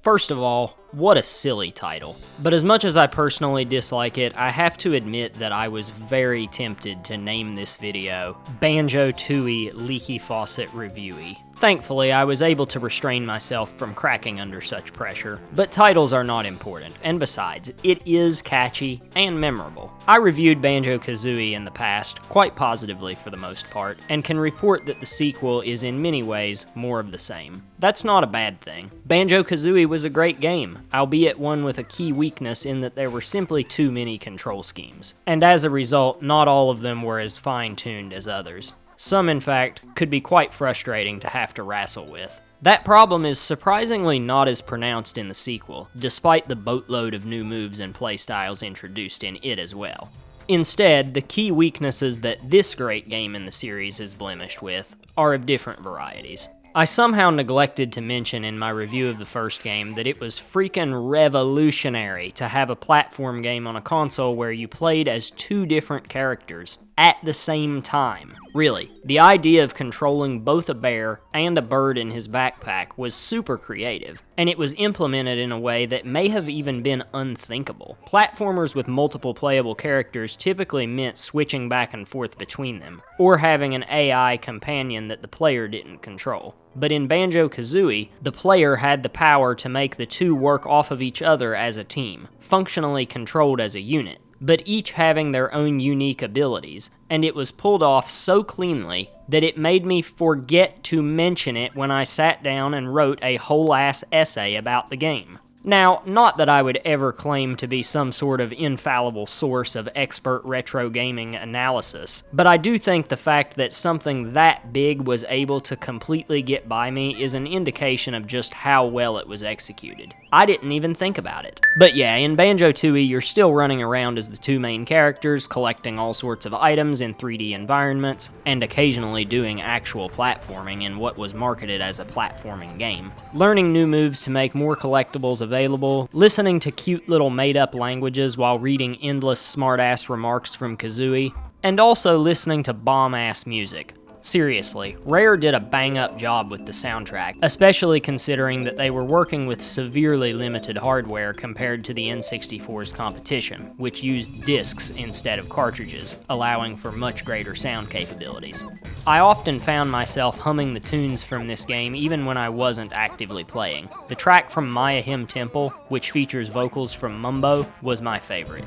First of all, what a silly title. But as much as I personally dislike it, I have to admit that I was very tempted to name this video Banjo-Tooie Leaky Faucet Reviewee. Thankfully, I was able to restrain myself from cracking under such pressure, but titles are not important, and besides, it is catchy and memorable. I reviewed Banjo-Kazooie in the past, quite positively for the most part, and can report that the sequel is in many ways more of the same. That's not a bad thing. Banjo-Kazooie was a great game, albeit one with a key weakness in that there were simply too many control schemes. And as a result, not all of them were as fine-tuned as others. Some, in fact, could be quite frustrating to have to wrestle with. That problem is surprisingly not as pronounced in the sequel, despite the boatload of new moves and playstyles introduced in it as well. Instead, the key weaknesses that this great game in the series is blemished with are of different varieties. I somehow neglected to mention in my review of the first game that it was freaking revolutionary to have a platform game on a console where you played as two different characters at the same time. Really, the idea of controlling both a bear and a bird in his backpack was super creative, and it was implemented in a way that may have even been unthinkable. Platformers with multiple playable characters typically meant switching back and forth between them, or having an AI companion that the player didn't control. But in Banjo-Kazooie, the player had the power to make the two work off of each other as a team, functionally controlled as a unit, but each having their own unique abilities, and it was pulled off so cleanly that it made me forget to mention it when I sat down and wrote a whole-ass essay about the game. Now, not that I would ever claim to be some sort of infallible source of expert retro gaming analysis, but I do think the fact that something that big was able to completely get by me is an indication of just how well it was executed. I didn't even think about it. But yeah, in Banjo-Tooie, you're still running around as the two main characters, collecting all sorts of items in 3D environments, and occasionally doing actual platforming in what was marketed as a platforming game. Learning new moves to make more collectibles available, listening to cute little made-up languages while reading endless smart-ass remarks from Kazooie, and also listening to bomb-ass music. Seriously, Rare did a bang-up job with the soundtrack, especially considering that they were working with severely limited hardware compared to the N64's competition, which used discs instead of cartridges, allowing for much greater sound capabilities. I often found myself humming the tunes from this game even when I wasn't actively playing. The track from Maya Him Temple, which features vocals from Mumbo, was my favorite.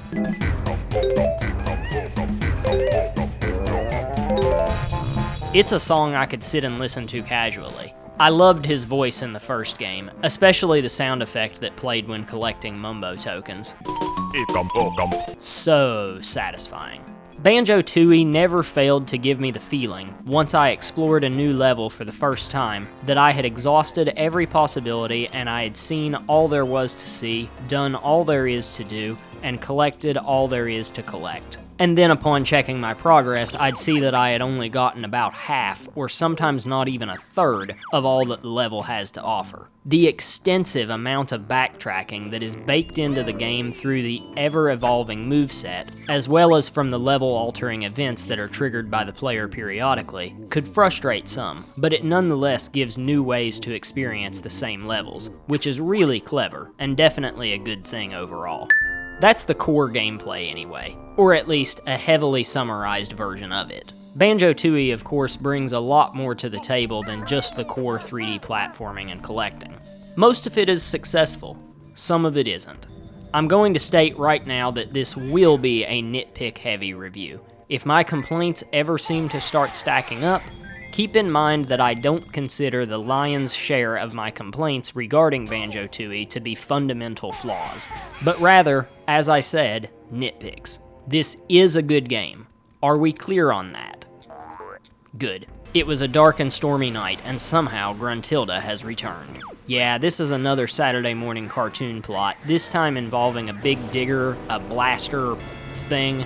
It's a song I could sit and listen to casually. I loved his voice in the first game, especially the sound effect that played when collecting Mumbo tokens. So satisfying. Banjo-Tooie never failed to give me the feeling, once I explored a new level for the first time, that I had exhausted every possibility and I had seen all there was to see, done all there is to do, and collected all there is to collect. And then upon checking my progress, I'd see that I had only gotten about half, or sometimes not even a third, of all that the level has to offer. The extensive amount of backtracking that is baked into the game through the ever-evolving moveset, as well as from the level-altering events that are triggered by the player periodically, could frustrate some, but it nonetheless gives new ways to experience the same levels, which is really clever, and definitely a good thing overall. That's the core gameplay anyway, or at least a heavily summarized version of it. Banjo-Tooie, of course, brings a lot more to the table than just the core 3D platforming and collecting. Most of it is successful, some of it isn't. I'm going to state right now that this will be a nitpick-heavy review. If my complaints ever seem to start stacking up, keep in mind that I don't consider the lion's share of my complaints regarding Banjo-Tooie to be fundamental flaws, but rather, as I said, nitpicks. This is a good game. Are we clear on that? Good. It was a dark and stormy night, and somehow Gruntilda has returned. Yeah, this is another Saturday morning cartoon plot, this time involving a big digger, a blaster thing,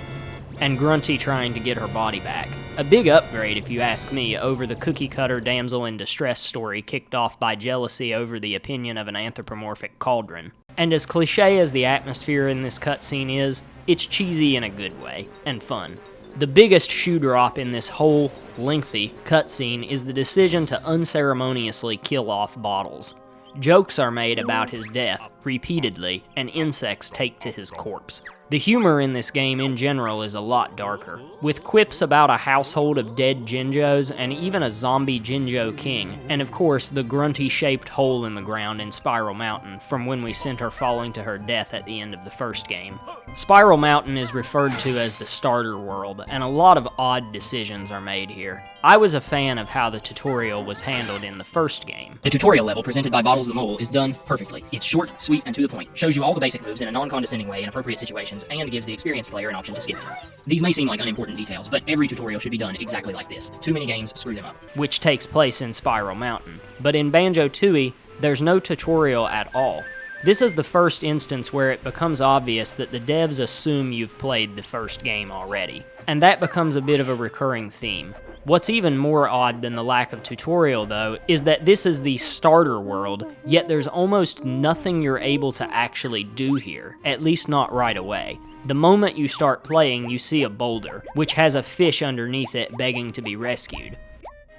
and Grunty trying to get her body back. A big upgrade, if you ask me, over the cookie-cutter damsel in distress story kicked off by jealousy over the opinion of an anthropomorphic cauldron. And as cliche as the atmosphere in this cutscene is, it's cheesy in a good way, and fun. The biggest shoe drop in this whole lengthy cutscene is the decision to unceremoniously kill off Bottles. Jokes are made about his death repeatedly, and insects take to his corpse. The humor in this game in general is a lot darker, with quips about a household of dead Jinjos and even a zombie Jinjo king, and of course the grunty-shaped hole in the ground in Spiral Mountain from when we sent her falling to her death at the end of the first game. Spiral Mountain is referred to as the starter world, and a lot of odd decisions are made here. I was a fan of how the tutorial was handled in the first game. The tutorial level presented by Bottles the Mole is done perfectly. It's short, sweet, and to the point. Shows you all the basic moves in a non-condescending way in appropriate situations, and gives the experienced player an option to skip them. These may seem like unimportant details, but every tutorial should be done exactly like this. Too many games screw them up. Which takes place in Spiral Mountain. But in Banjo-Tooie, there's no tutorial at all. This is the first instance where it becomes obvious that the devs assume you've played the first game already. And that becomes a bit of a recurring theme. What's even more odd than the lack of tutorial, though, is that this is the starter world, yet there's almost nothing you're able to actually do here, at least not right away. The moment you start playing, you see a boulder, which has a fish underneath it begging to be rescued.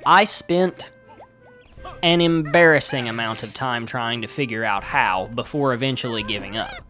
I spent an embarrassing amount of time trying to figure out how, before eventually giving up.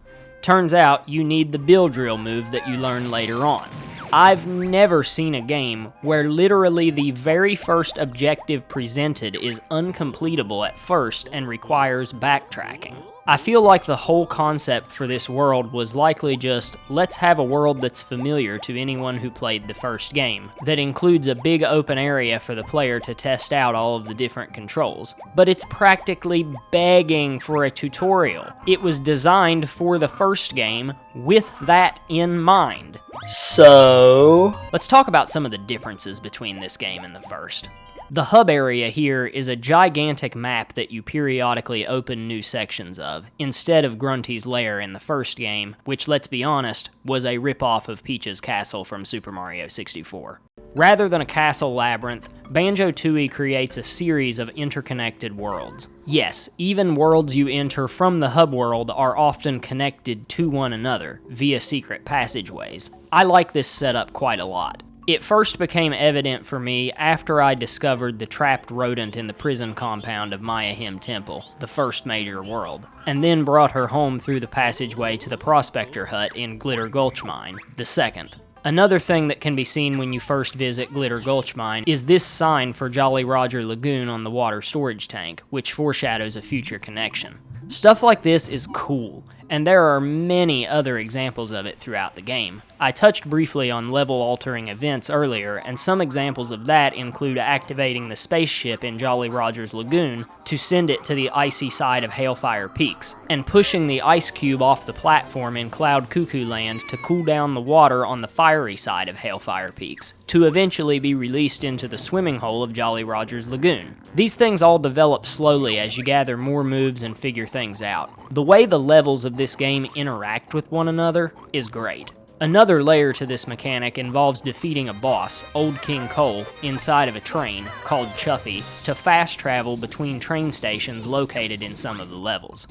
Turns out, you need the bill drill move that you learn later on. I've never seen a game where literally the very first objective presented is uncompletable at first and requires backtracking. I feel like the whole concept for this world was likely just, let's have a world that's familiar to anyone who played the first game, that includes a big open area for the player to test out all of the different controls. But it's practically begging for a tutorial. It was designed for the first game with that in mind. So, let's talk about some of the differences between this game and the first. The hub area here is a gigantic map that you periodically open new sections of, instead of Grunty's lair in the first game, which, let's be honest, was a ripoff of Peach's castle from Super Mario 64. Rather than a castle labyrinth, Banjo-Tooie creates a series of interconnected worlds. Yes, even worlds you enter from the hub world are often connected to one another via secret passageways. I like this setup quite a lot. It first became evident for me after I discovered the trapped rodent in the prison compound of Mayahim Temple, the first major world, and then brought her home through the passageway to the Prospector Hut in Glitter Gulch Mine, the second. Another thing that can be seen when you first visit Glitter Gulch Mine is this sign for Jolly Roger Lagoon on the water storage tank, which foreshadows a future connection. Stuff like this is cool, and there are many other examples of it throughout the game. I touched briefly on level-altering events earlier, and some examples of that include activating the spaceship in Jolly Roger's Lagoon to send it to the icy side of Hailfire Peaks, and pushing the ice cube off the platform in Cloud Cuckoo Land to cool down the water on the fiery side of Hailfire Peaks, to eventually be released into the swimming hole of Jolly Roger's Lagoon. These things all develop slowly as you gather more moves and figure things out. The way the levels of this game interact with one another is great. Another layer to this mechanic involves defeating a boss, Old King Cole, inside of a train, called Chuffy, to fast travel between train stations located in some of the levels.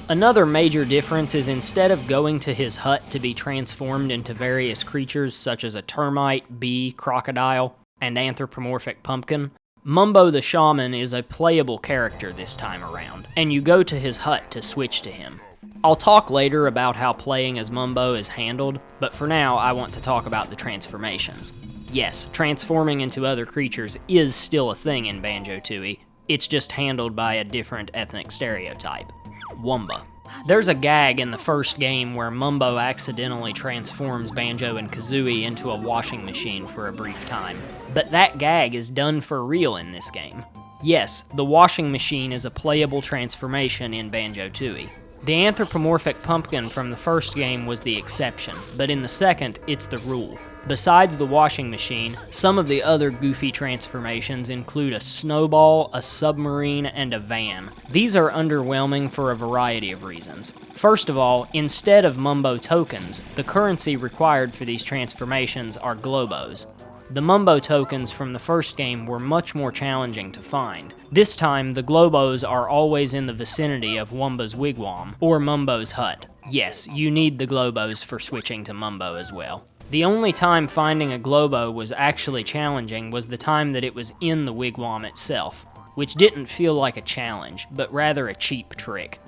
Another major difference is instead of going to his hut to be transformed into various creatures such as a termite, bee, crocodile, and anthropomorphic pumpkin, Mumbo the Shaman is a playable character this time around, and you go to his hut to switch to him. I'll talk later about how playing as Mumbo is handled, but for now I want to talk about the transformations. Yes, transforming into other creatures is still a thing in Banjo-Tooie, it's just handled by a different ethnic stereotype. Wumba. There's a gag in the first game where Mumbo accidentally transforms Banjo and Kazooie into a washing machine for a brief time, but that gag is done for real in this game. Yes, the washing machine is a playable transformation in Banjo-Tooie. The anthropomorphic pumpkin from the first game was the exception, but in the second, it's the rule. Besides the washing machine, some of the other goofy transformations include a snowball, a submarine, and a van. These are underwhelming for a variety of reasons. First of all, instead of Mumbo tokens, the currency required for these transformations are Globos. The Mumbo tokens from the first game were much more challenging to find. This time, the Globos are always in the vicinity of Wumba's wigwam, or Mumbo's hut. Yes, you need the Globos for switching to Mumbo as well. The only time finding a Globo was actually challenging was the time that it was in the wigwam itself, which didn't feel like a challenge, but rather a cheap trick.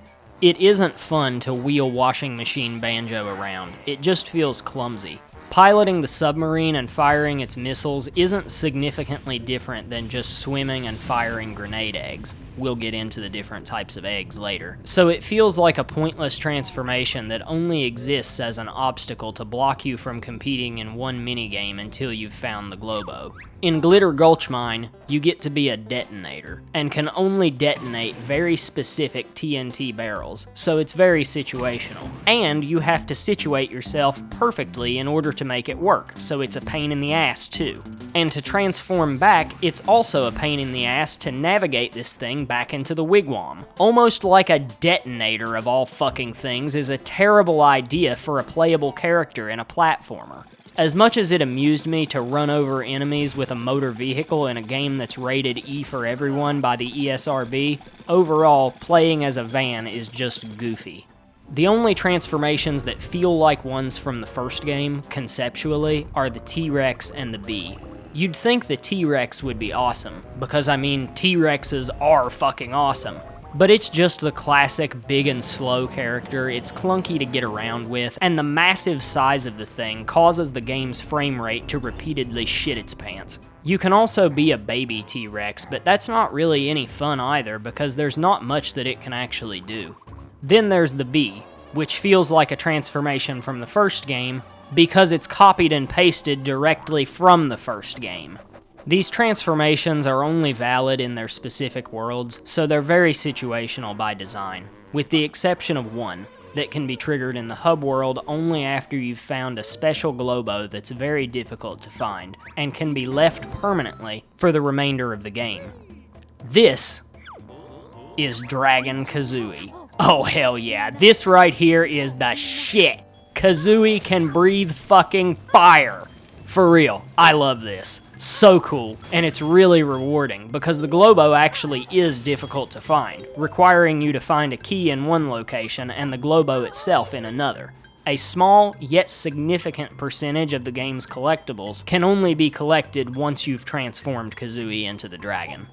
It isn't fun to wheel washing machine Banjo around, it just feels clumsy. Piloting the submarine and firing its missiles isn't significantly different than just swimming and firing grenade eggs. We'll get into the different types of eggs later. So it feels like a pointless transformation that only exists as an obstacle to block you from competing in one minigame until you've found the Globo. In Glitter Gulch Mine, you get to be a detonator, and can only detonate very specific TNT barrels, so it's very situational. And you have to situate yourself perfectly in order to make it work, so it's a pain in the ass too. And to transform back, it's also a pain in the ass to navigate this thing back into the wigwam. Almost like a detonator of all fucking things is a terrible idea for a playable character in a platformer. As much as it amused me to run over enemies with a motor vehicle in a game that's rated E for everyone by the ESRB, overall, playing as a van is just goofy. The only transformations that feel like ones from the first game, conceptually, are the T-Rex and the Bee. You'd think the T-Rex would be awesome, because I mean, T-Rexes are fucking awesome. But it's just the classic big and slow character, it's clunky to get around with, and the massive size of the thing causes the game's frame rate to repeatedly shit its pants. You can also be a baby T-Rex, but that's not really any fun either because there's not much that it can actually do. Then there's the Bee, which feels like a transformation from the first game because it's copied and pasted directly from the first game. These transformations are only valid in their specific worlds, so they're very situational by design, with the exception of one, that can be triggered in the hub world only after you've found a special Globo that's very difficult to find, and can be left permanently for the remainder of the game. This is Dragon Kazooie. Oh hell yeah, this right here is the shit! Kazooie can breathe fucking fire! For real, I love this. So cool, and it's really rewarding, because the Globo actually is difficult to find, requiring you to find a key in one location and the Globo itself in another. A small, yet significant percentage of the game's collectibles can only be collected once you've transformed Kazooie into the dragon.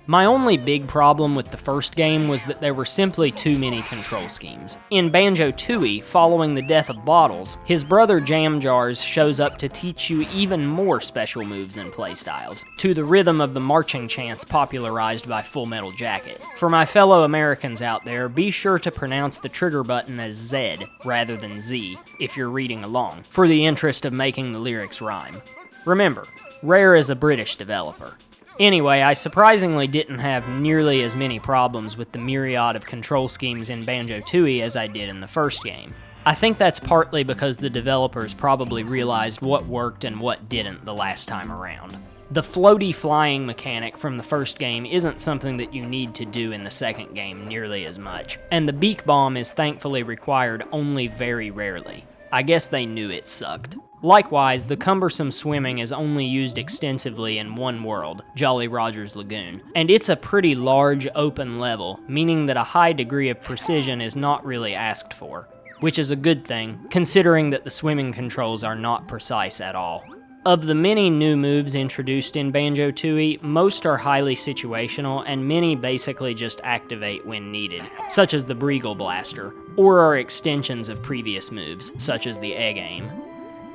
My only big problem with the first game was that there were simply too many control schemes. In Banjo-Tooie, following the death of Bottles, his brother Jam Jars shows up to teach you even more special moves and playstyles, to the rhythm of the marching chants popularized by Full Metal Jacket. For my fellow Americans out there, be sure to pronounce the trigger button as Z rather than Z if you're reading along, for the interest of making the lyrics rhyme. Remember, Rare is a British developer. Anyway, I surprisingly didn't have nearly as many problems with the myriad of control schemes in Banjo-Tooie as I did in the first game. I think that's partly because the developers probably realized what worked and what didn't the last time around. The floaty flying mechanic from the first game isn't something that you need to do in the second game nearly as much, and the beak bomb is thankfully required only very rarely. I guess they knew it sucked. Likewise, the cumbersome swimming is only used extensively in one world, Jolly Roger's Lagoon, and it's a pretty large open level, meaning that a high degree of precision is not really asked for, which is a good thing, considering that the swimming controls are not precise at all. Of the many new moves introduced in Banjo-Tooie, most are highly situational and many basically just activate when needed, such as the Breagle Blaster, or are extensions of previous moves, such as the Egg Aim.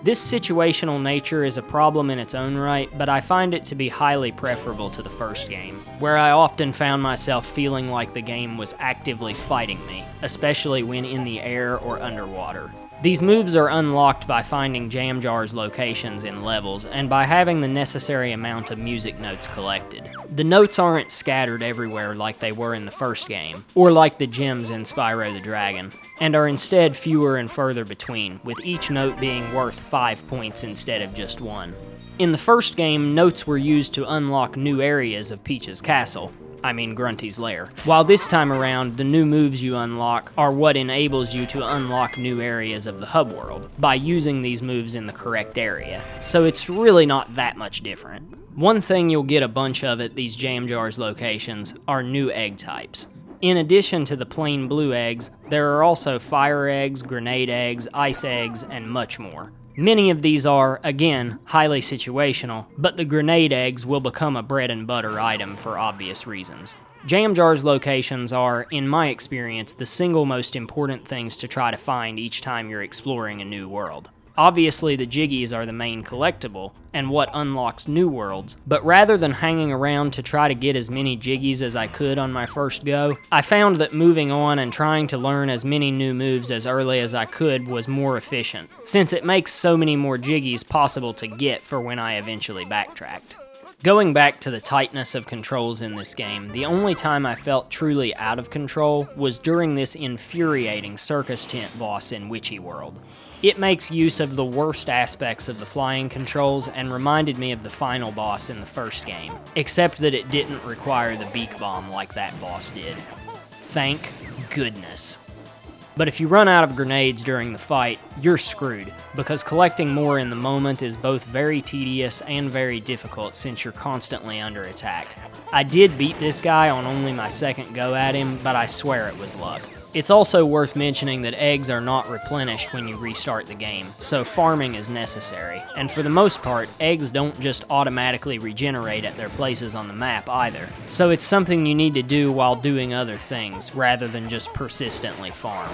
This situational nature is a problem in its own right, but I find it to be highly preferable to the first game, where I often found myself feeling like the game was actively fighting me, especially when in the air or underwater. These moves are unlocked by finding Jam Jar's locations in levels, and by having the necessary amount of music notes collected. The notes aren't scattered everywhere like they were in the first game, or like the gems in Spyro the Dragon, and are instead fewer and further between, with each note being worth 5 points instead of just 1. In the first game, notes were used to unlock new areas of Peach's castle, Grunty's lair. While this time around, the new moves you unlock are what enables you to unlock new areas of the hub world, by using these moves in the correct area. So it's really not that much different. One thing you'll get a bunch of at these Jam Jars locations are new egg types. In addition to the plain blue eggs, there are also fire eggs, grenade eggs, ice eggs, and much more. Many of these are, again, highly situational, but the grenade eggs will become a bread and butter item for obvious reasons. Jam Jar's locations are, in my experience, the single most important things to try to find each time you're exploring a new world. Obviously, the Jiggies are the main collectible, and what unlocks new worlds, but rather than hanging around to try to get as many Jiggies as I could on my first go, I found that moving on and trying to learn as many new moves as early as I could was more efficient, since it makes so many more Jiggies possible to get for when I eventually backtracked. Going back to the tightness of controls in this game, the only time I felt truly out of control was during this infuriating circus tent boss in Witchy World. It makes use of the worst aspects of the flying controls and reminded me of the final boss in the first game, except that it didn't require the beak bomb like that boss did. Thank goodness. But if you run out of grenades during the fight, you're screwed, because collecting more in the moment is both very tedious and very difficult since you're constantly under attack. I did beat this guy on only my second go at him, but I swear it was luck. It's also worth mentioning that eggs are not replenished when you restart the game, so farming is necessary, and for the most part, eggs don't just automatically regenerate at their places on the map either, so it's something you need to do while doing other things, rather than just persistently farm.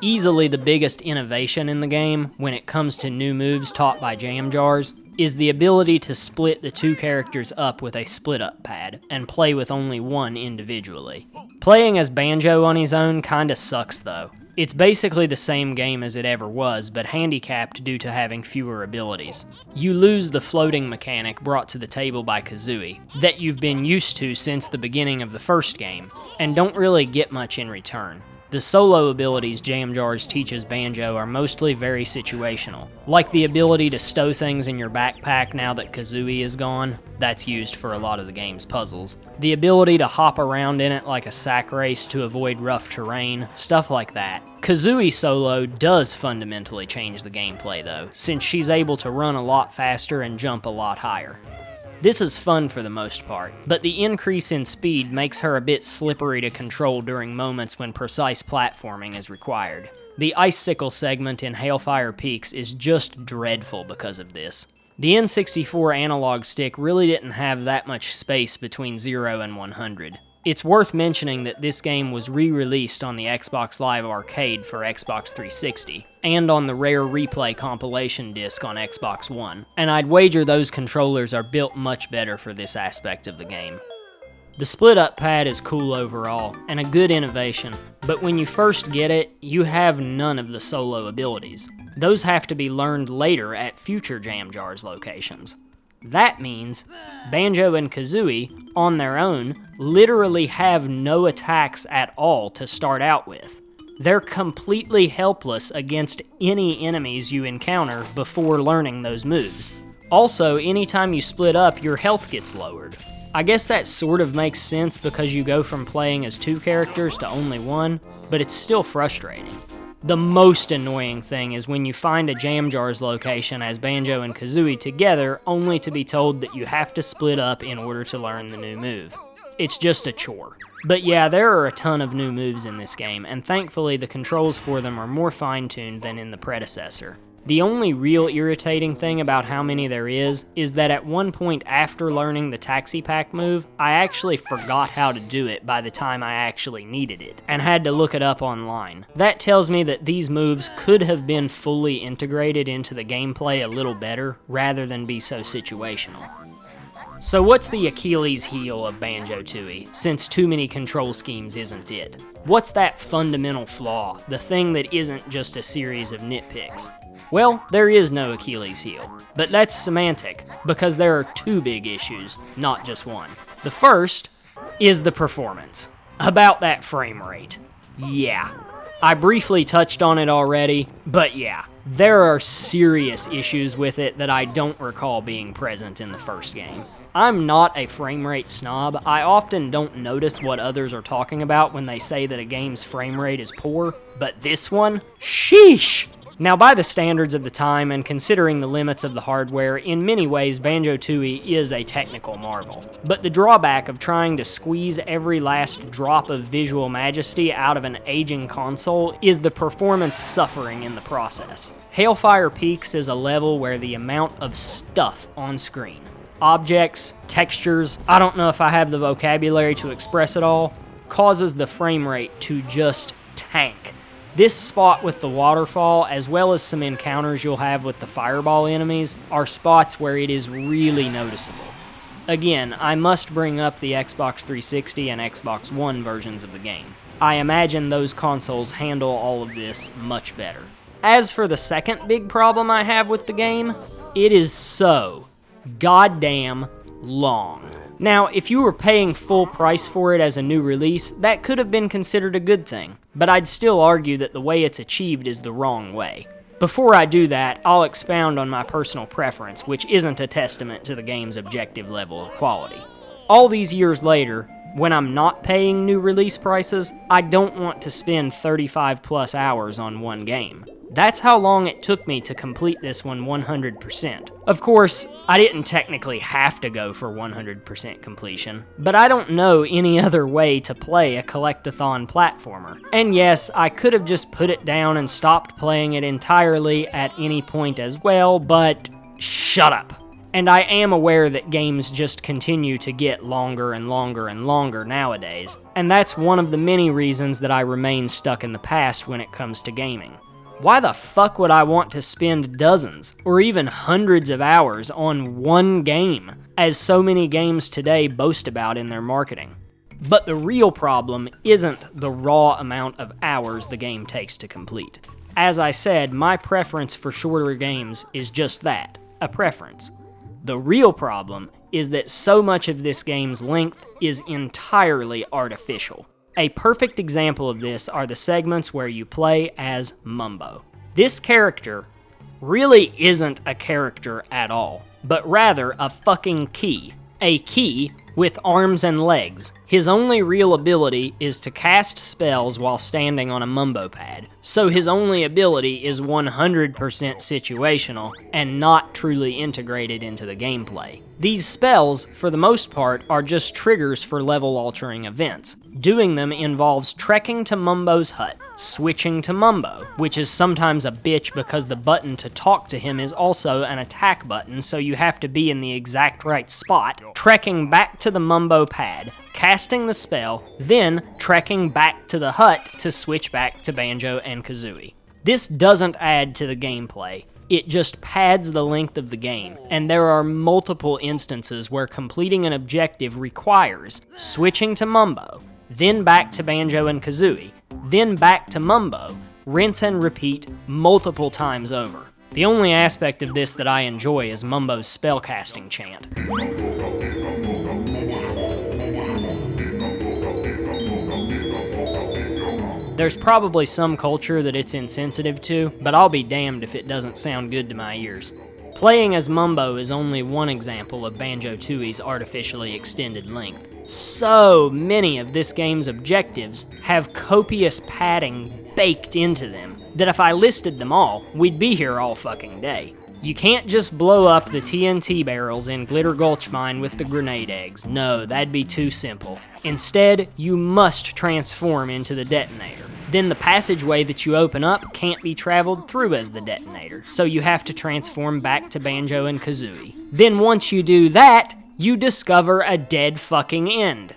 Easily the biggest innovation in the game, when it comes to new moves taught by Jam Jars, is the ability to split the two characters up with a split-up pad, and play with only one individually. Playing as Banjo on his own kinda sucks though. It's basically the same game as it ever was, but handicapped due to having fewer abilities. You lose the floating mechanic brought to the table by Kazooie, that you've been used to since the beginning of the first game, and don't really get much in return. The solo abilities Jam Jars teaches Banjo are mostly very situational, like the ability to stow things in your backpack now that Kazooie is gone. That's used for a lot of the game's puzzles. The ability to hop around in it like a sack race to avoid rough terrain, stuff like that. Kazooie solo does fundamentally change the gameplay though, since she's able to run a lot faster and jump a lot higher. This is fun for the most part, but the increase in speed makes her a bit slippery to control during moments when precise platforming is required. The Icicle segment in Hailfire Peaks is just dreadful because of this. The N64 analog stick really didn't have that much space between 0 and 100. It's worth mentioning that this game was re-released on the Xbox Live Arcade for Xbox 360, and on the Rare Replay compilation disc on Xbox One, and I'd wager those controllers are built much better for this aspect of the game. The split-up pad is cool overall, and a good innovation, but when you first get it, you have none of the solo abilities. Those have to be learned later at future Jam Jars locations. That means Banjo and Kazooie, on their own, literally have no attacks at all to start out with. They're completely helpless against any enemies you encounter before learning those moves. Also, anytime you split up, your health gets lowered. I guess that sort of makes sense because you go from playing as two characters to only one, but it's still frustrating. The most annoying thing is when you find a Jam Jars location as Banjo and Kazooie together, only to be told that you have to split up in order to learn the new move. It's just a chore. But yeah, there are a ton of new moves in this game, and thankfully the controls for them are more fine-tuned than in the predecessor. The only real irritating thing about how many there is that at one point after learning the Taxi Pack move, I actually forgot how to do it by the time I actually needed it, and had to look it up online. That tells me that these moves could have been fully integrated into the gameplay a little better, rather than be so situational. So what's the Achilles heel of Banjo-Tooie, since too many control schemes isn't it? What's that fundamental flaw, the thing that isn't just a series of nitpicks? Well, there is no Achilles heel, but that's semantic, because there are two big issues, not just one. The first is the performance. About that frame rate. Yeah. I briefly touched on it already, but yeah, there are serious issues with it that I don't recall being present in the first game. I'm not a frame rate snob. I often don't notice what others are talking about when they say that a game's frame rate is poor, but this one, sheesh! Now, by the standards of the time and considering the limits of the hardware, in many ways Banjo-Tooie is a technical marvel. But the drawback of trying to squeeze every last drop of visual majesty out of an aging console is the performance suffering in the process. Hailfire Peaks is a level where the amount of stuff on screen, objects, textures, I don't know if I have the vocabulary to express it all, causes the frame rate to just tank. This spot with the waterfall, as well as some encounters you'll have with the fireball enemies, are spots where it is really noticeable. Again, I must bring up the Xbox 360 and Xbox One versions of the game. I imagine those consoles handle all of this much better. As for the second big problem I have with the game, it is so goddamn long. Now, if you were paying full price for it as a new release, that could have been considered a good thing, but I'd still argue that the way it's achieved is the wrong way. Before I do that, I'll expound on my personal preference, which isn't a testament to the game's objective level of quality. All these years later, when I'm not paying new release prices, I don't want to spend 35 plus hours on one game. That's how long it took me to complete this one 100%. Of course, I didn't technically have to go for 100% completion, but I don't know any other way to play a collectathon platformer. And yes, I could have just put it down and stopped playing it entirely at any point as well, but shut up. And I am aware that games just continue to get longer and longer and longer nowadays, and that's one of the many reasons that I remain stuck in the past when it comes to gaming. Why the fuck would I want to spend dozens, or even hundreds of hours on one game, as so many games today boast about in their marketing? But the real problem isn't the raw amount of hours the game takes to complete. As I said, my preference for shorter games is just that, a preference. The real problem is that so much of this game's length is entirely artificial. A perfect example of this are the segments where you play as Mumbo. This character really isn't a character at all, but rather a fucking key. A key with arms and legs. His only real ability is to cast spells while standing on a Mumbo pad, so his only ability is 100% situational and not truly integrated into the gameplay. These spells, for the most part, are just triggers for level-altering events. Doing them involves trekking to Mumbo's hut, switching to Mumbo, which is sometimes a bitch because the button to talk to him is also an attack button, so you have to be in the exact right spot, trekking back to the Mumbo pad, casting the spell, then trekking back to the hut to switch back to Banjo and Kazooie. This doesn't add to the gameplay, it just pads the length of the game, and there are multiple instances where completing an objective requires switching to Mumbo, then back to Banjo and Kazooie, then back to Mumbo, rinse and repeat multiple times over. The only aspect of this that I enjoy is Mumbo's spellcasting chant. There's probably some culture that it's insensitive to, but I'll be damned if it doesn't sound good to my ears. Playing as Mumbo is only one example of Banjo-Tooie's artificially extended length. So many of this game's objectives have copious padding baked into them that if I listed them all, we'd be here all fucking day. You can't just blow up the TNT barrels in Glitter Gulch Mine with the grenade eggs. No, that'd be too simple. Instead, you must transform into the detonator. Then the passageway that you open up can't be traveled through as the detonator, so you have to transform back to Banjo and Kazooie. Then once you do that, you discover a dead fucking end.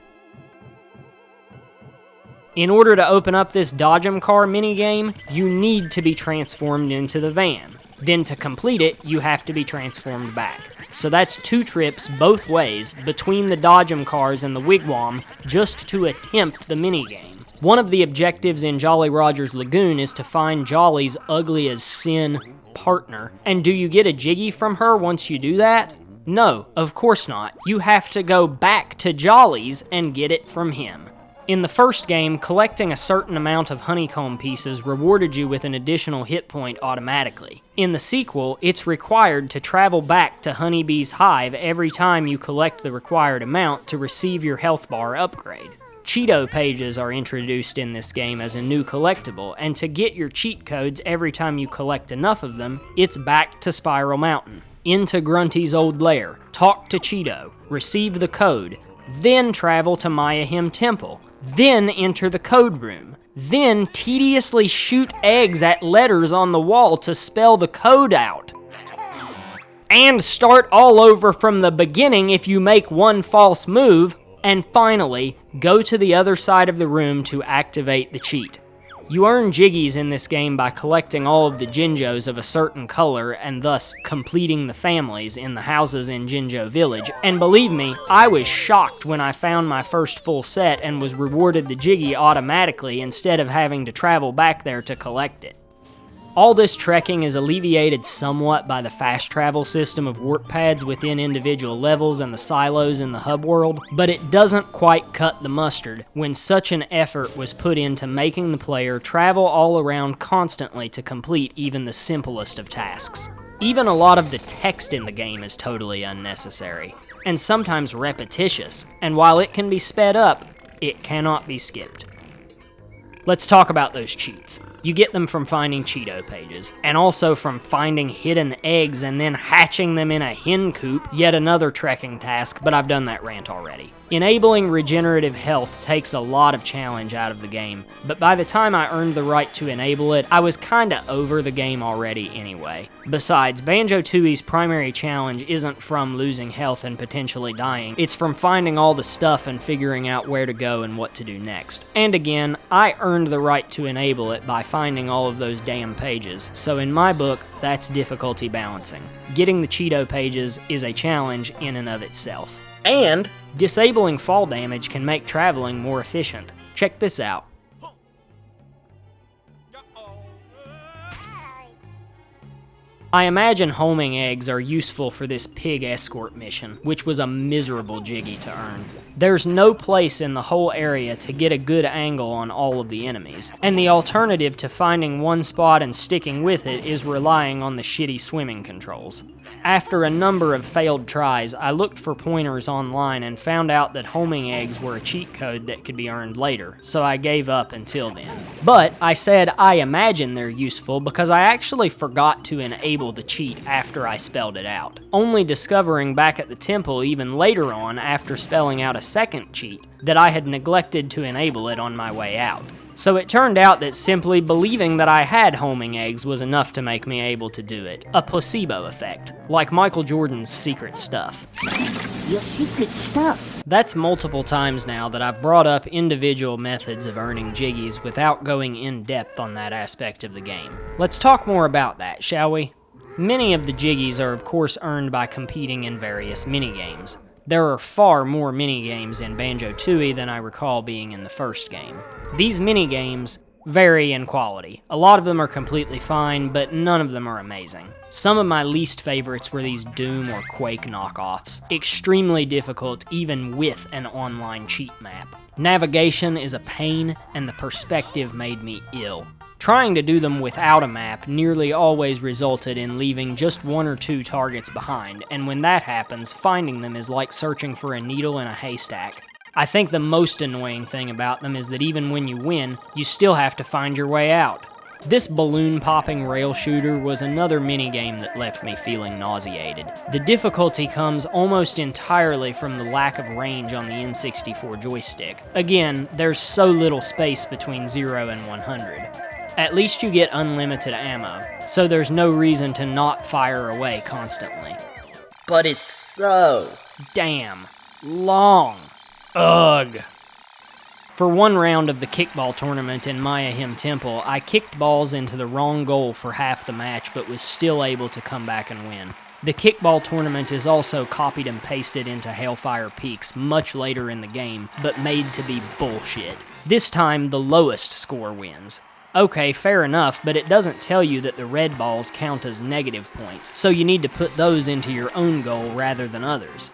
In order to open up this Dodgem Car minigame, you need to be transformed into the van. Then to complete it, you have to be transformed back. So that's 2 trips both ways between the Dodgem Cars and the Wigwam just to attempt the minigame. One of the objectives in Jolly Roger's Lagoon is to find Jolly's ugly-as-sin partner. And do you get a Jiggy from her once you do that? No, of course not. You have to go back to Jolly's and get it from him. In the first game, collecting a certain amount of honeycomb pieces rewarded you with an additional hit point automatically. In the sequel, it's required to travel back to Honeybee's hive every time you collect the required amount to receive your health bar upgrade. Cheeto pages are introduced in this game as a new collectible, and to get your cheat codes every time you collect enough of them, it's back to Spiral Mountain, into Grunty's old lair, talk to Cheeto, receive the code, then travel to Mayahim Temple, then enter the code room, then tediously shoot eggs at letters on the wall to spell the code out, and start all over from the beginning if you make one false move, and finally, go to the other side of the room to activate the cheat. You earn Jiggies in this game by collecting all of the Jinjos of a certain color and thus completing the families in the houses in Jinjo Village, and believe me, I was shocked when I found my first full set and was rewarded the Jiggy automatically instead of having to travel back there to collect it. All this trekking is alleviated somewhat by the fast travel system of warp pads within individual levels and the silos in the hub world, but it doesn't quite cut the mustard when such an effort was put into making the player travel all around constantly to complete even the simplest of tasks. Even a lot of the text in the game is totally unnecessary, and sometimes repetitious, and while it can be sped up, it cannot be skipped. Let's talk about those cheats. You get them from finding Cheeto pages, and also from finding hidden eggs and then hatching them in a hen coop, yet another trekking task, but I've done that rant already. Enabling regenerative health takes a lot of challenge out of the game, but by the time I earned the right to enable it, I was kinda over the game already anyway. Besides, Banjo-Tooie's primary challenge isn't from losing health and potentially dying, it's from finding all the stuff and figuring out where to go and what to do next. And again, I earned the right to enable it by finding all of those damn pages, so in my book, that's difficulty balancing. Getting the Cheeto pages is a challenge in and of itself. And disabling fall damage can make traveling more efficient. Check this out. I imagine homing eggs are useful for this pig escort mission, which was a miserable Jiggy to earn. There's no place in the whole area to get a good angle on all of the enemies, and the alternative to finding one spot and sticking with it is relying on the shitty swimming controls. After a number of failed tries, I looked for pointers online and found out that homing eggs were a cheat code that could be earned later, so I gave up until then. But I said I imagine they're useful because I actually forgot to enable the cheat after I spelled it out, only discovering back at the temple even later on after spelling out a second cheat that I had neglected to enable it on my way out. So it turned out that simply believing that I had homing eggs was enough to make me able to do it. A placebo effect, like Michael Jordan's secret stuff. Your secret stuff. That's multiple times now that I've brought up individual methods of earning Jiggies without going in depth on that aspect of the game. Let's talk more about that, shall we? Many of the Jiggies are of course earned by competing in various minigames. There are far more minigames in Banjo-Tooie than I recall being in the first game. These minigames vary in quality. A lot of them are completely fine, but none of them are amazing. Some of my least favorites were these Doom or Quake knockoffs, extremely difficult even with an online cheat map. Navigation is a pain, and the perspective made me ill. Trying to do them without a map nearly always resulted in leaving just one or two targets behind, and when that happens, finding them is like searching for a needle in a haystack. I think the most annoying thing about them is that even when you win, you still have to find your way out. This balloon-popping rail shooter was another minigame that left me feeling nauseated. The difficulty comes almost entirely from the lack of range on the N64 joystick. Again, there's so little space between 0 and 100. At least you get unlimited ammo, so there's no reason to not fire away constantly. But it's so damn long. Ugh. For one round of the kickball tournament in Mayahim Temple, I kicked balls into the wrong goal for half the match but was still able to come back and win. The kickball tournament is also copied and pasted into Hailfire Peaks much later in the game, but made to be bullshit. This time, the lowest score wins. Okay, fair enough, but it doesn't tell you that the red balls count as negative points, so you need to put those into your own goal rather than others.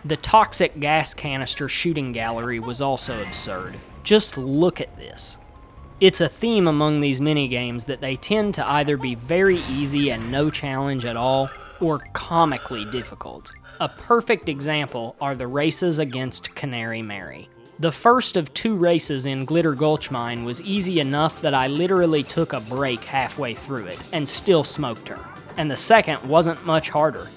The toxic gas canister shooting gallery was also absurd. Just look at this. It's a theme among these minigames that they tend to either be very easy and no challenge at all, or comically difficult. A perfect example are the races against Canary Mary. The first of 2 races in Glitter Gulch Mine was easy enough that I literally took a break halfway through it, and still smoked her. And the second wasn't much harder.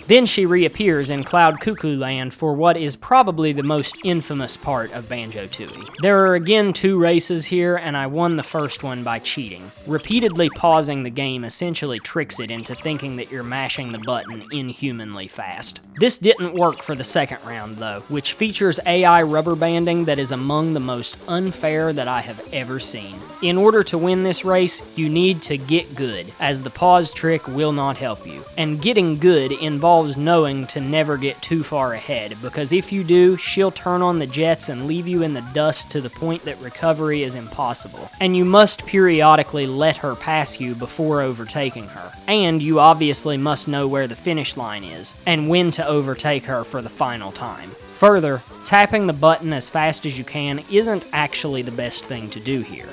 Then she reappears in Cloud Cuckoo Land for what is probably the most infamous part of Banjo-Tooie. There are again 2 races here, and I won the first one by cheating. Repeatedly pausing the game essentially tricks it into thinking that you're mashing the button inhumanly fast. This didn't work for the second round though, which features AI rubber banding that is among the most unfair that I have ever seen. In order to win this race, you need to get good, as the pause trick will not help you. And getting good involves knowing to never get too far ahead, because if you do, she'll turn on the jets and leave you in the dust to the point that recovery is impossible. And you must periodically let her pass you before overtaking her. And you obviously must know where the finish line is, and when to overtake her for the final time. Further, tapping the button as fast as you can isn't actually the best thing to do here.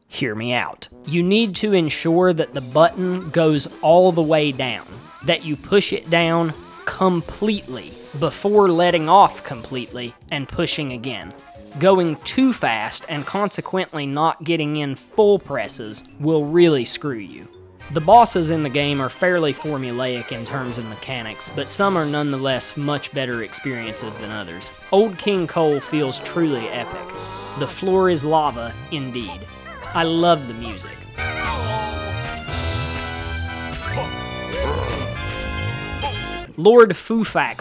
Hear me out. You need to ensure that the button goes all the way down, that you push it down completely before letting off completely and pushing again. Going too fast and consequently not getting in full presses will really screw you. The bosses in the game are fairly formulaic in terms of mechanics, but some are nonetheless much better experiences than others. Old King Cole feels truly epic. The floor is lava, indeed. I love the music. Lord Fufak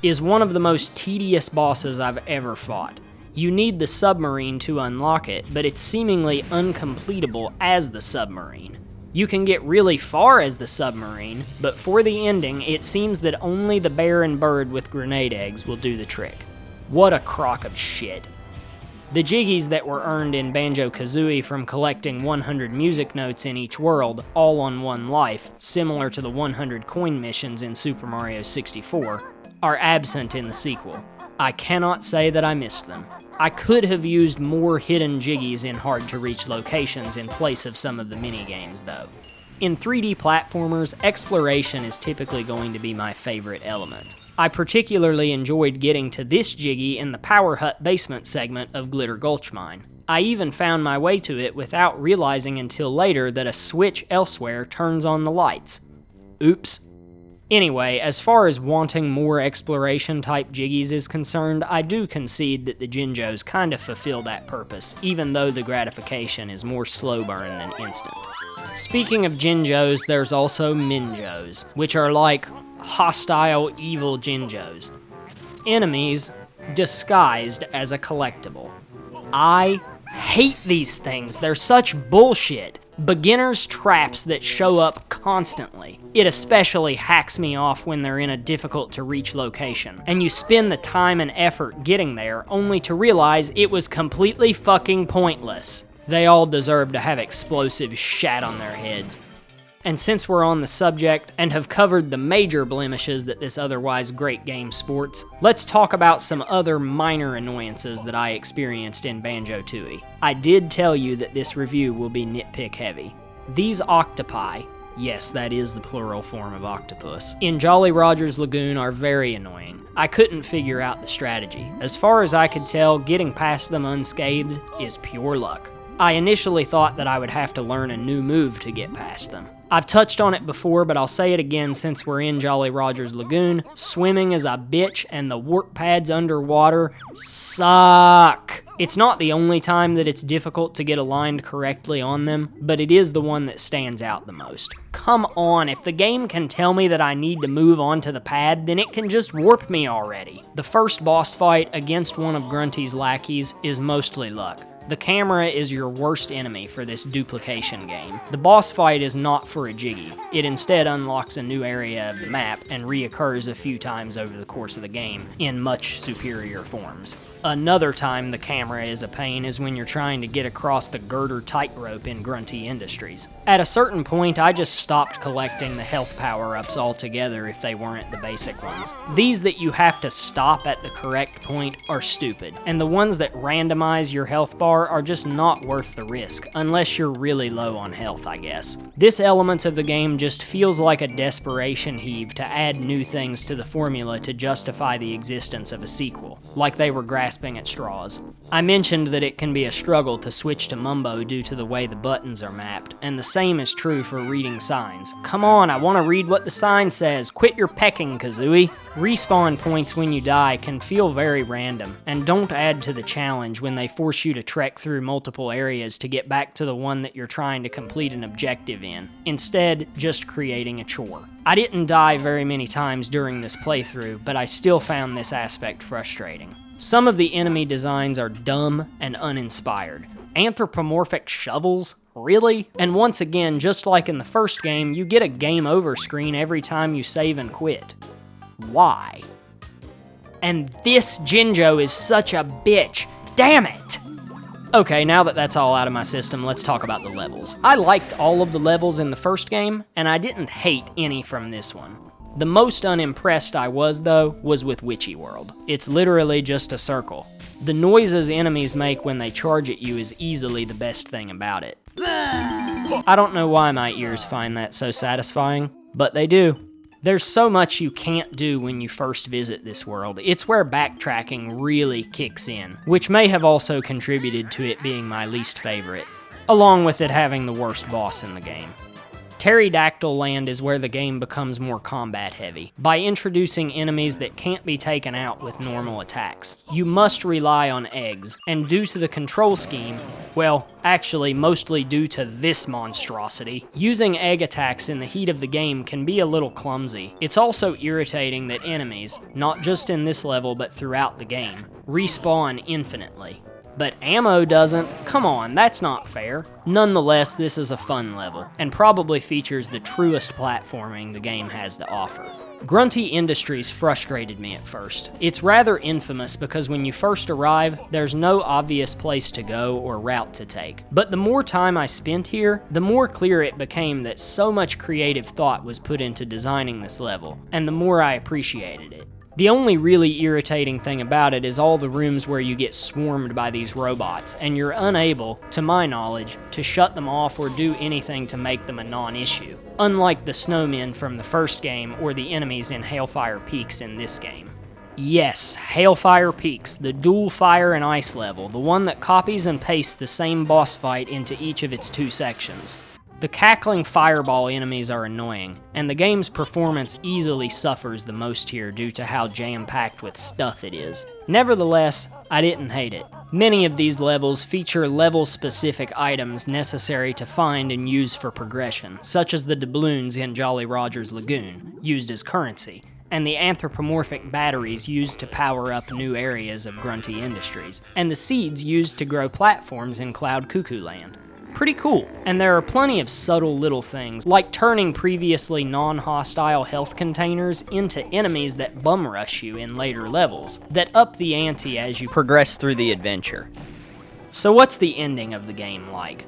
is one of the most tedious bosses I've ever fought. You need the submarine to unlock it, but it's seemingly uncompletable as the submarine. You can get really far as the submarine, but for the ending, it seems that only the bear and bird with grenade eggs will do the trick. What a crock of shit. The jiggies that were earned in Banjo-Kazooie from collecting 100 music notes in each world, all on one life, similar to the 100 coin missions in Super Mario 64, are absent in the sequel. I cannot say that I missed them. I could have used more hidden jiggies in hard-to-reach locations in place of some of the minigames, though. In 3D platformers, exploration is typically going to be my favorite element. I particularly enjoyed getting to this jiggy in the Power Hut basement segment of Glitter Gulch Mine. I even found my way to it without realizing until later that a switch elsewhere turns on the lights. Oops. Anyway, as far as wanting more exploration type jiggies is concerned, I do concede that the Jinjos kind of fulfill that purpose, even though the gratification is more slow burn than instant. Speaking of Jinjos, there's also Minjos, which are like hostile, evil Jinjos. Enemies disguised as a collectible. I hate these things. They're such bullshit. Beginners' traps that show up constantly. It especially hacks me off when they're in a difficult to reach location, and you spend the time and effort getting there only to realize it was completely fucking pointless. They all deserve to have explosives shat on their heads. And since we're on the subject and have covered the major blemishes that this otherwise great game sports, let's talk about some other minor annoyances that I experienced in Banjo-Tooie. I did tell you that this review will be nitpick heavy. These octopi, yes, that is the plural form of octopus, in Jolly Roger's Lagoon are very annoying. I couldn't figure out the strategy. As far as I could tell, getting past them unscathed is pure luck. I initially thought that I would have to learn a new move to get past them. I've touched on it before, but I'll say it again since we're in Jolly Roger's Lagoon. Swimming is a bitch, and the warp pads underwater suck. It's not the only time that it's difficult to get aligned correctly on them, but it is the one that stands out the most. Come on, if the game can tell me that I need to move onto the pad, then it can just warp me already. The first boss fight against one of Grunty's lackeys is mostly luck. The camera is your worst enemy for this duplication game. The boss fight is not for a jiggy. It instead unlocks a new area of the map and reoccurs a few times over the course of the game in much superior forms. Another time the camera is a pain is when you're trying to get across the girder tightrope in Grunty Industries. At a certain point, I just stopped collecting the health power-ups altogether if they weren't the basic ones. These that you have to stop at the correct point are stupid, and the ones that randomize your health bar far are just not worth the risk, unless you're really low on health, I guess. This element of the game just feels like a desperation heave to add new things to the formula to justify the existence of a sequel, like they were grasping at straws. I mentioned that it can be a struggle to switch to Mumbo due to the way the buttons are mapped, and the same is true for reading signs. Come on, I want to read what the sign says. Quit your pecking, Kazooie. Respawn points when you die can feel very random, and don't add to the challenge when they force you to trek through multiple areas to get back to the one that you're trying to complete an objective in, instead just creating a chore. I didn't die very many times during this playthrough, but I still found this aspect frustrating. Some of the enemy designs are dumb and uninspired. Anthropomorphic shovels? Really? And once again, just like in the first game, you get a game over screen every time you save and quit. Why? And this Jinjo is such a bitch. Damn it! Okay, now that that's all out of my system, let's talk about the levels. I liked all of the levels in the first game, and I didn't hate any from this one. The most unimpressed I was, though, was with Witchy World. It's literally just a circle. The noises enemies make when they charge at you is easily the best thing about it. I don't know why my ears find that so satisfying, but they do. There's so much you can't do when you first visit this world. It's where backtracking really kicks in, which may have also contributed to it being my least favorite, along with it having the worst boss in the game. Pterodactyl Land is where the game becomes more combat heavy, by introducing enemies that can't be taken out with normal attacks. You must rely on eggs, and due to the control scheme, well, actually mostly due to this monstrosity, using egg attacks in the heat of the game can be a little clumsy. It's also irritating that enemies, not just in this level but throughout the game, respawn infinitely. But ammo doesn't. Come on, that's not fair. Nonetheless, this is a fun level, and probably features the truest platforming the game has to offer. Grunty Industries frustrated me at first. It's rather infamous because when you first arrive, there's no obvious place to go or route to take. But the more time I spent here, the more clear it became that so much creative thought was put into designing this level, and the more I appreciated it. The only really irritating thing about it is all the rooms where you get swarmed by these robots, and you're unable, to my knowledge, to shut them off or do anything to make them a non-issue, unlike the snowmen from the first game or the enemies in Hailfire Peaks in this game. Yes, Hailfire Peaks, the dual fire and ice level, the one that copies and pastes the same boss fight into each of its two sections. The cackling fireball enemies are annoying, and the game's performance easily suffers the most here due to how jam-packed with stuff it is. Nevertheless, I didn't hate it. Many of these levels feature level-specific items necessary to find and use for progression, such as the doubloons in Jolly Roger's Lagoon, used as currency, and the anthropomorphic batteries used to power up new areas of Grunty Industries, and the seeds used to grow platforms in Cloud Cuckoo Land. Pretty cool. And there are plenty of subtle little things, like turning previously non-hostile health containers into enemies that bum rush you in later levels, that up the ante as you progress through the adventure. So what's the ending of the game like?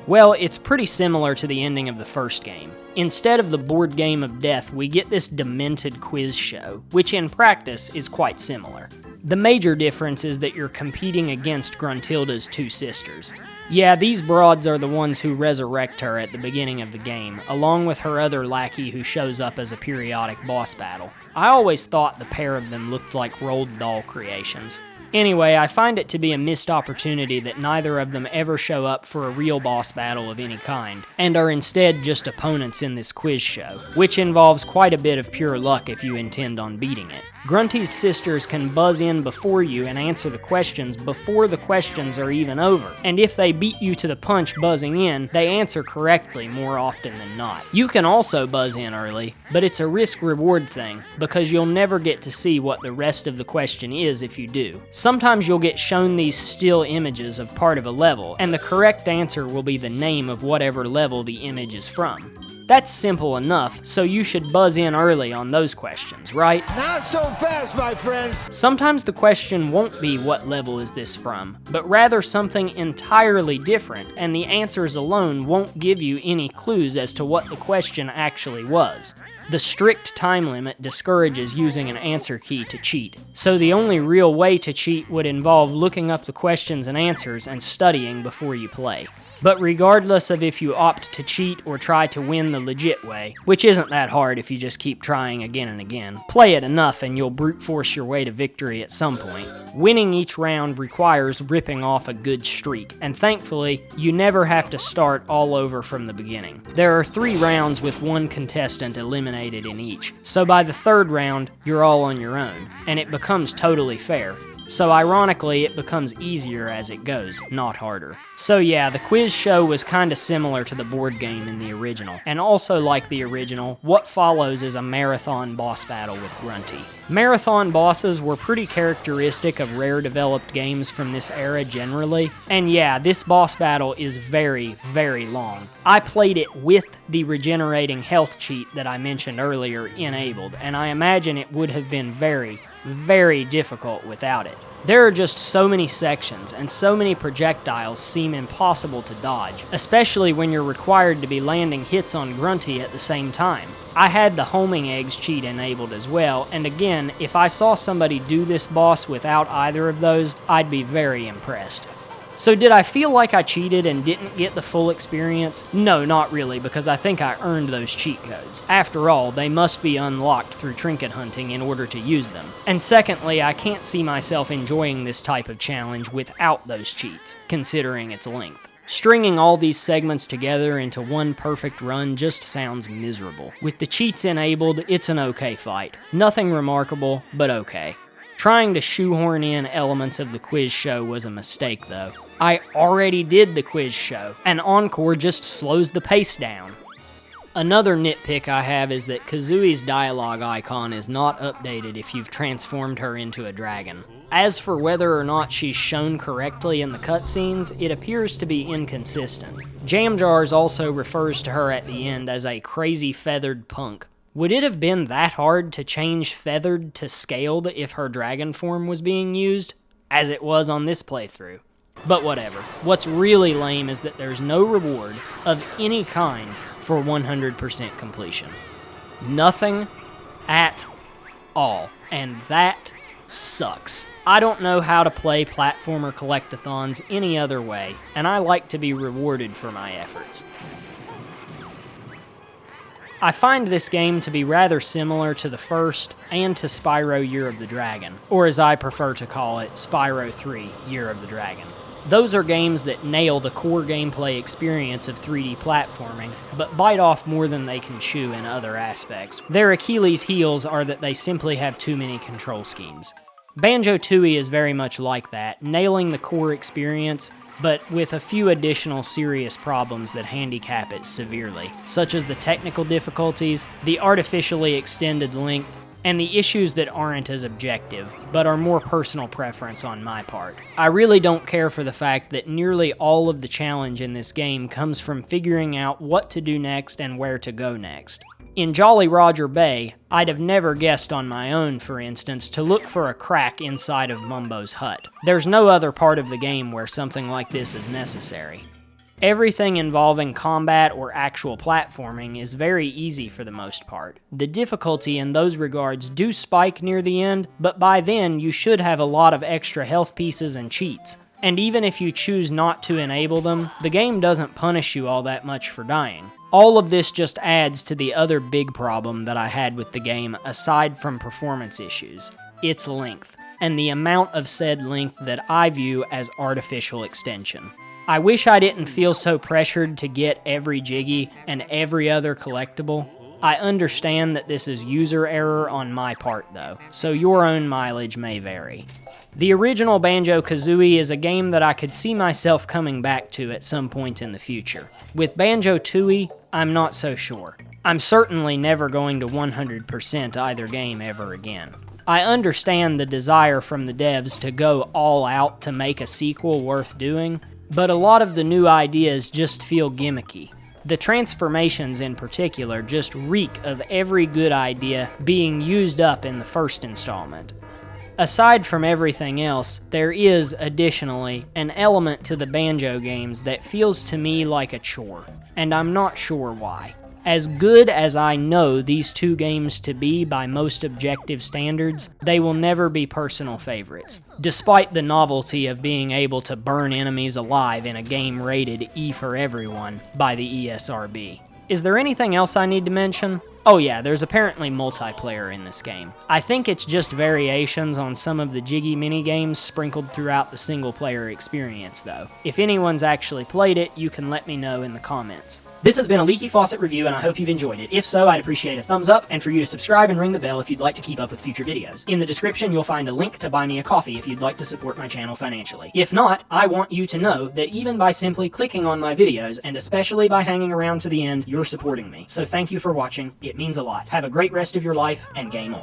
Well, it's pretty similar to the ending of the first game. Instead of the board game of death, we get this demented quiz show, which in practice is quite similar. The major difference is that you're competing against Gruntilda's two sisters. Yeah, these broads are the ones who resurrect her at the beginning of the game, along with her other lackey who shows up as a periodic boss battle. I always thought the pair of them looked like Roald Dahl creations. Anyway, I find it to be a missed opportunity that neither of them ever show up for a real boss battle of any kind, and are instead just opponents in this quiz show, which involves quite a bit of pure luck if you intend on beating it. Grunty's sisters can buzz in before you and answer the questions before the questions are even over, and if they beat you to the punch buzzing in, they answer correctly more often than not. You can also buzz in early, but it's a risk-reward thing, because you'll never get to see what the rest of the question is if you do. Sometimes you'll get shown these still images of part of a level, and the correct answer will be the name of whatever level the image is from. That's simple enough, so you should buzz in early on those questions, right? Not so fast, my friends! Sometimes the question won't be what level is this from, but rather something entirely different, and the answers alone won't give you any clues as to what the question actually was. The strict time limit discourages using an answer key to cheat, so the only real way to cheat would involve looking up the questions and answers and studying before you play. But regardless of if you opt to cheat or try to win the legit way, which isn't that hard if you just keep trying again and again, play it enough and you'll brute force your way to victory at some point. Winning each round requires ripping off a good streak, and thankfully, you never have to start all over from the beginning. There are 3 rounds with 1 contestant eliminated in each, so by the 3rd round, you're all on your own, and it becomes totally fair. So ironically, it becomes easier as it goes, not harder. So yeah, the quiz show was kinda similar to the board game in the original, and also like the original, what follows is a marathon boss battle with Grunty. Marathon bosses were pretty characteristic of rare developed games from this era generally, and yeah, this boss battle is very, very long. I played it with the regenerating health cheat that I mentioned earlier enabled, and I imagine it would have been very, very difficult without it. There are just so many sections, and so many projectiles seem impossible to dodge, especially when you're required to be landing hits on Grunty at the same time. I had the homing eggs cheat enabled as well, and again, if I saw somebody do this boss without either of those, I'd be very impressed. So did I feel like I cheated and didn't get the full experience? No, not really, because I think I earned those cheat codes. After all, they must be unlocked through trinket hunting in order to use them. And secondly, I can't see myself enjoying this type of challenge without those cheats, considering its length. Stringing all these segments together into one perfect run just sounds miserable. With the cheats enabled, it's an okay fight. Nothing remarkable, but okay. Trying to shoehorn in elements of the quiz show was a mistake though. I already did the quiz show, and Encore just slows the pace down. Another nitpick I have is that Kazooie's dialogue icon is not updated if you've transformed her into a dragon. As for whether or not she's shown correctly in the cutscenes, it appears to be inconsistent. Jam Jars also refers to her at the end as a crazy feathered punk. Would it have been that hard to change feathered to scaled if her dragon form was being used, as it was on this playthrough? But whatever. What's really lame is that there's no reward of any kind for 100% completion. Nothing at all. And that sucks. I don't know how to play platformer collectathons any other way, and I like to be rewarded for my efforts. I find this game to be rather similar to the first and to Spyro Year of the Dragon, or as I prefer to call it, Spyro 3 Year of the Dragon. Those are games that nail the core gameplay experience of 3D platforming, but bite off more than they can chew in other aspects. Their Achilles heels are that they simply have too many control schemes. Banjo-Tooie is very much like that, nailing the core experience, but with a few additional serious problems that handicap it severely, such as the technical difficulties, the artificially extended length, and the issues that aren't as objective, but are more personal preference on my part. I really don't care for the fact that nearly all of the challenge in this game comes from figuring out what to do next and where to go next. In Jolly Roger Bay, I'd have never guessed on my own, for instance, to look for a crack inside of Mumbo's hut. There's no other part of the game where something like this is necessary. Everything involving combat or actual platforming is very easy for the most part. The difficulty in those regards do spike near the end, but by then you should have a lot of extra health pieces and cheats. And even if you choose not to enable them, the game doesn't punish you all that much for dying. All of this just adds to the other big problem that I had with the game aside from performance issues, its length, and the amount of said length that I view as artificial extension. I wish I didn't feel so pressured to get every Jiggy and every other collectible. I understand that this is user error on my part though, so your own mileage may vary. The original Banjo-Kazooie is a game that I could see myself coming back to at some point in the future. With Banjo-Tooie, I'm not so sure. I'm certainly never going to 100% either game ever again. I understand the desire from the devs to go all out to make a sequel worth doing, but a lot of the new ideas just feel gimmicky. The transformations in particular just reek of every good idea being used up in the first installment. Aside from everything else, there is, additionally, an element to the Banjo games that feels to me like a chore, and I'm not sure why. As good as I know these two games to be by most objective standards, they will never be personal favorites, despite the novelty of being able to burn enemies alive in a game rated E for everyone by the ESRB. Is there anything else I need to mention? Oh yeah, there's apparently multiplayer in this game. I think it's just variations on some of the jiggy minigames sprinkled throughout the single-player experience, though. If anyone's actually played it, you can let me know in the comments. This has been a Leaky Faucet review, and I hope you've enjoyed it. If so, I'd appreciate a thumbs up, and for you to subscribe and ring the bell if you'd like to keep up with future videos. In the description, you'll find a link to buy me a coffee if you'd like to support my channel financially. If not, I want you to know that even by simply clicking on my videos, and especially by hanging around to the end, you're supporting me. So thank you for watching. It means a lot. Have a great rest of your life, and game on.